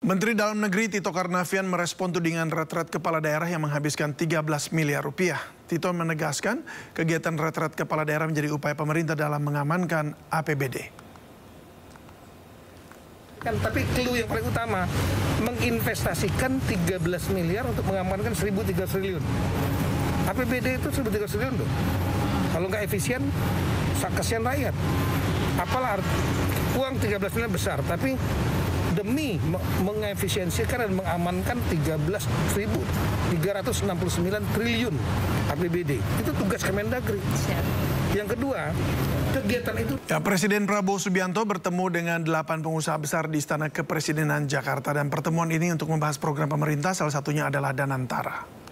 Menteri Dalam Negeri Tito Karnavian merespon tudingan retret kepala daerah yang menghabiskan 13 miliar rupiah. Tito menegaskan kegiatan retret kepala daerah menjadi upaya pemerintah dalam mengamankan APBD. Tapi clue yang paling utama, menginvestasikan 13 miliar untuk mengamankan 1.300 triliun. APBD itu 1.300 triliun tuh. Kalau nggak efisien, kasihan rakyat. Apalah uang 13 miliar besar, tapi demi mengefisiensikan dan mengamankan 13.369 triliun APBD. Itu tugas Kemendagri. Yang kedua, kegiatan itu... Ya, Presiden Prabowo Subianto bertemu dengan 8 pengusaha besar di Istana Kepresidenan Jakarta. Dan pertemuan ini untuk membahas program pemerintah, salah satunya adalah Danantara.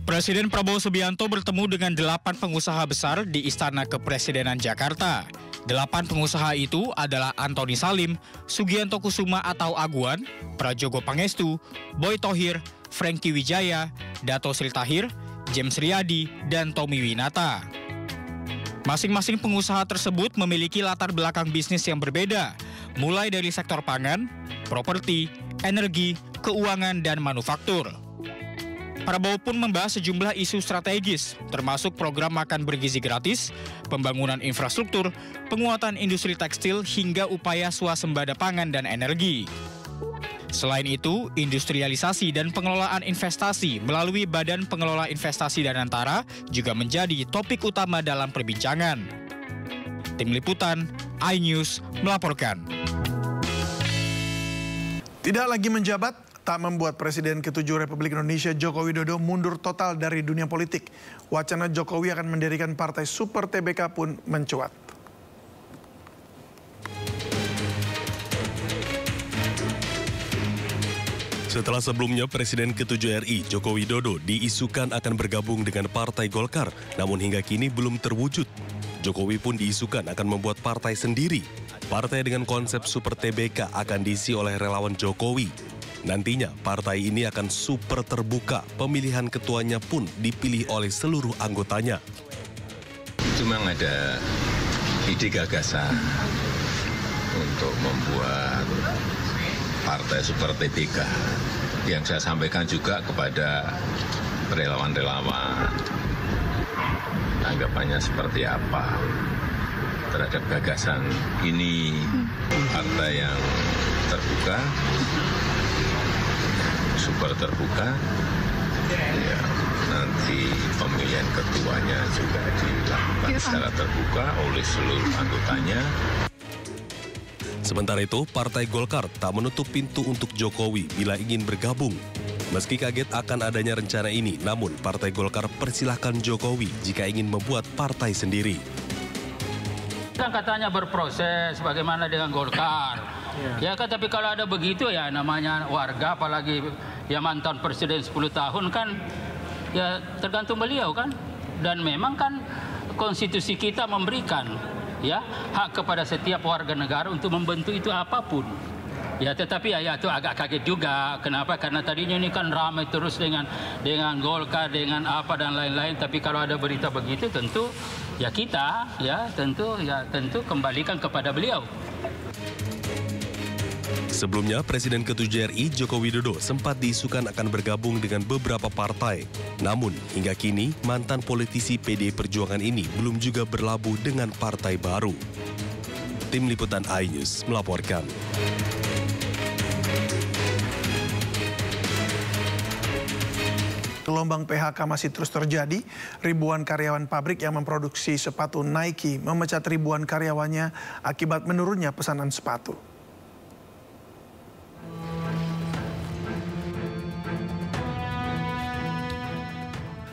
Presiden Prabowo Subianto bertemu dengan 8 pengusaha besar di Istana Kepresidenan Jakarta. 8 pengusaha itu adalah Antoni Salim, Sugianto Kusuma atau Aguan, Prajogo Pangestu, Boy Thohir, Franky Wijaya, Dato Sri Tahir, James Riyadi, dan Tommy Winata. Masing-masing pengusaha tersebut memiliki latar belakang bisnis yang berbeda, mulai dari sektor pangan, properti, energi, keuangan, dan manufaktur. Prabowo pun membahas sejumlah isu strategis, termasuk program makan bergizi gratis, pembangunan infrastruktur, penguatan industri tekstil, hingga upaya swasembada pangan dan energi. Selain itu, industrialisasi dan pengelolaan investasi melalui Badan Pengelola Investasi Danantara juga menjadi topik utama dalam perbincangan. Tim Liputan, iNews melaporkan. Tidak lagi menjabat, tak membuat Presiden ke-7 Republik Indonesia Joko Widodo mundur total dari dunia politik. Wacana Jokowi akan mendirikan partai Super TBK pun mencuat. Setelah sebelumnya Presiden ke-7 RI Joko Widodo diisukan akan bergabung dengan Partai Golkar, namun hingga kini belum terwujud. Jokowi pun diisukan akan membuat partai sendiri. Partai dengan konsep Super TBK akan diisi oleh relawan Jokowi. Nantinya partai ini akan super terbuka, pemilihan ketuanya pun dipilih oleh seluruh anggotanya. Itu memang ada ide gagasan untuk membuat partai Super TBK yang saya sampaikan juga kepada relawan-relawan. Anggapannya seperti apa terhadap gagasan ini, partai yang terbuka, super terbuka, ya, nanti pemilihan ketuanya juga dilakukan secara terbuka oleh seluruh anggotanya. Sementara itu, Partai Golkar tak menutup pintu untuk Jokowi bila ingin bergabung. Meski kaget akan adanya rencana ini, namun Partai Golkar persilahkan Jokowi jika ingin membuat partai sendiri. Kan katanya berproses bagaimana dengan Golkar. Ya kan, tapi kalau ada begitu ya namanya warga, apalagi ya mantan presiden 10 tahun kan, ya tergantung beliau kan. Dan memang kan konstitusi kita memberikan ya hak kepada setiap warga negara untuk membentuk itu apapun. Ya tetapi ya itu agak kaget juga. Kenapa? Karena tadinya ini kan ramai terus dengan Golkar, dengan apa dan lain-lain. Tapi kalau ada berita begitu tentu ya kita ya tentu kembalikan kepada beliau. Sebelumnya, Presiden ke-7 RI Joko Widodo sempat diisukan akan bergabung dengan beberapa partai. Namun, hingga kini, mantan politisi PDI Perjuangan ini belum juga berlabuh dengan partai baru. Tim Liputan iNews melaporkan. Gelombang PHK masih terus terjadi. Ribuan karyawan pabrik yang memproduksi sepatu Nike memecat ribuan karyawannya akibat menurunnya pesanan sepatu.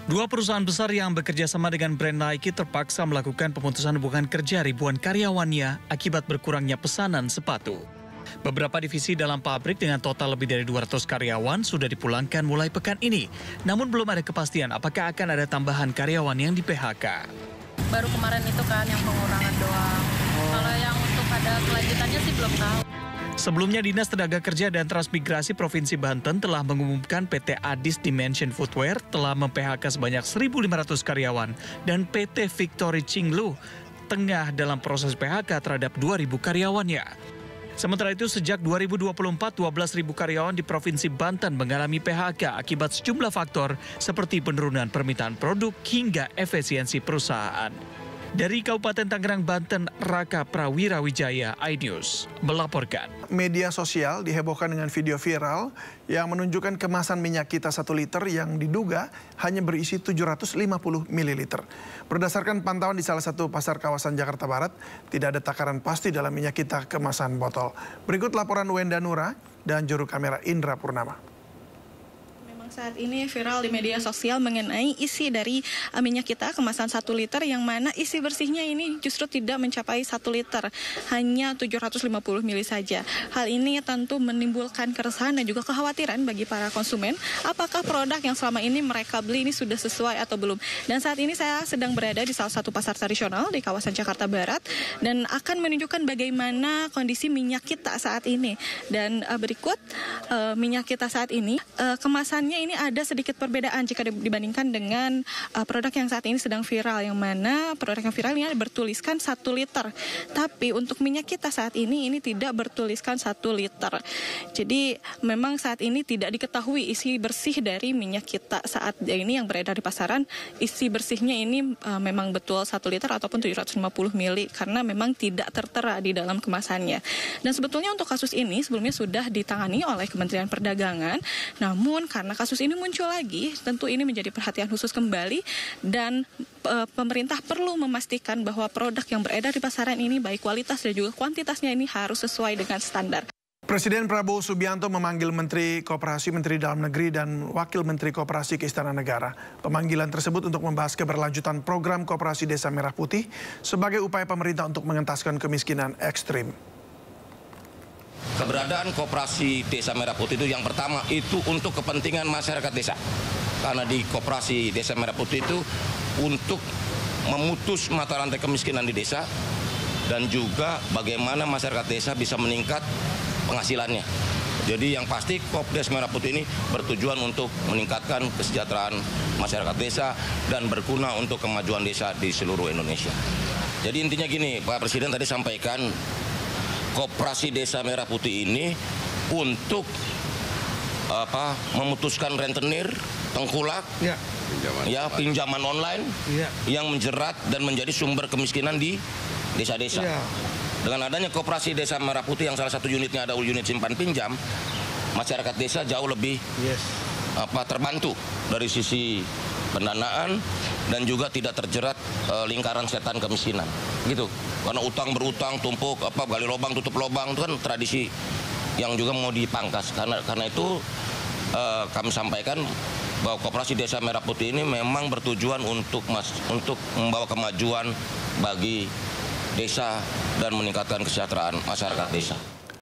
Dua perusahaan besar yang bekerja sama dengan brand Nike terpaksa melakukan pemutusan hubungan kerja ribuan karyawannya akibat berkurangnya pesanan sepatu. Beberapa divisi dalam pabrik dengan total lebih dari 200 karyawan sudah dipulangkan mulai pekan ini. Namun belum ada kepastian apakah akan ada tambahan karyawan yang di-PHK. Baru kemarin itu kan yang pengurangan doang. Kalau yang untuk ada kelanjutannya sih belum tahu. Sebelumnya, Dinas Tenaga Kerja dan Transmigrasi Provinsi Banten telah mengumumkan PT Adis Dimension Footwear telah mem-PHK sebanyak 1.500 karyawan dan PT Victory Chinglu tengah dalam proses PHK terhadap 2.000 karyawannya. Sementara itu, sejak 2024, 12.000 karyawan di Provinsi Banten mengalami PHK akibat sejumlah faktor seperti penurunan permintaan produk hingga efisiensi perusahaan. Dari Kabupaten Tangerang, Banten, Raka Prawirawijaya, iNews melaporkan. Media sosial dihebohkan dengan video viral yang menunjukkan kemasan minyak kita 1 liter yang diduga hanya berisi 750 ml. Berdasarkan pantauan di salah satu pasar kawasan Jakarta Barat, tidak ada takaran pasti dalam minyak kita kemasan botol. Berikut laporan Wenda Nura dan juru kamera Indra Purnama. Saat ini viral di media sosial mengenai isi dari minyak kita kemasan 1 liter yang mana isi bersihnya ini justru tidak mencapai 1 liter, hanya 750 ml saja. Hal ini tentu menimbulkan keresahan dan juga kekhawatiran bagi para konsumen, apakah produk yang selama ini mereka beli ini sudah sesuai atau belum. Dan saat ini saya sedang berada di salah satu pasar tradisional di kawasan Jakarta Barat dan akan menunjukkan bagaimana kondisi minyak kita saat ini. Dan berikut minyak kita saat ini, kemasannya ini ada sedikit perbedaan jika dibandingkan dengan produk yang saat ini sedang viral, yang mana produk yang viral ini bertuliskan 1 liter. Tapi untuk minyak kita saat ini tidak bertuliskan 1 liter. Jadi memang saat ini tidak diketahui isi bersih dari minyak kita saat ini yang beredar di pasaran. Isi bersihnya ini memang betul 1 liter ataupun 750 ml karena memang tidak tertera di dalam kemasannya. Dan sebetulnya untuk kasus ini sebelumnya sudah ditangani oleh Kementerian Perdagangan. Namun karena kasus ini muncul lagi, tentu ini menjadi perhatian khusus kembali dan pemerintah perlu memastikan bahwa produk yang beredar di pasaran ini baik kualitas dan juga kuantitasnya ini harus sesuai dengan standar. Presiden Prabowo Subianto memanggil Menteri Koperasi, Menteri Dalam Negeri, dan Wakil Menteri Koperasi ke Istana Negara. Pemanggilan tersebut untuk membahas keberlanjutan program Koperasi Desa Merah Putih sebagai upaya pemerintah untuk mengentaskan kemiskinan ekstrim. Keberadaan Koperasi Desa Merah Putih itu yang pertama itu untuk kepentingan masyarakat desa. Karena di Koperasi Desa Merah Putih itu untuk memutus mata rantai kemiskinan di desa dan juga bagaimana masyarakat desa bisa meningkat penghasilannya. Jadi yang pasti Kopdes Merah Putih ini bertujuan untuk meningkatkan kesejahteraan masyarakat desa dan berguna untuk kemajuan desa di seluruh Indonesia. Jadi intinya gini, Pak Presiden tadi sampaikan Koperasi Desa Merah Putih ini untuk memutuskan rentenir, tengkulak, pinjaman online yang menjerat dan menjadi sumber kemiskinan di desa-desa. Dengan adanya Koperasi Desa Merah Putih yang salah satu unitnya ada unit simpan pinjam, masyarakat desa jauh lebih terbantu dari sisi pendanaan dan juga tidak terjerat lingkaran setan kemiskinan, gitu. Karena utang berutang, tumpuk, gali lubang, tutup lubang, itu kan tradisi yang juga mau dipangkas. Karena itu kami sampaikan bahwa Koperasi Desa Merah Putih ini memang bertujuan untuk membawa kemajuan bagi desa dan meningkatkan kesejahteraan masyarakat desa.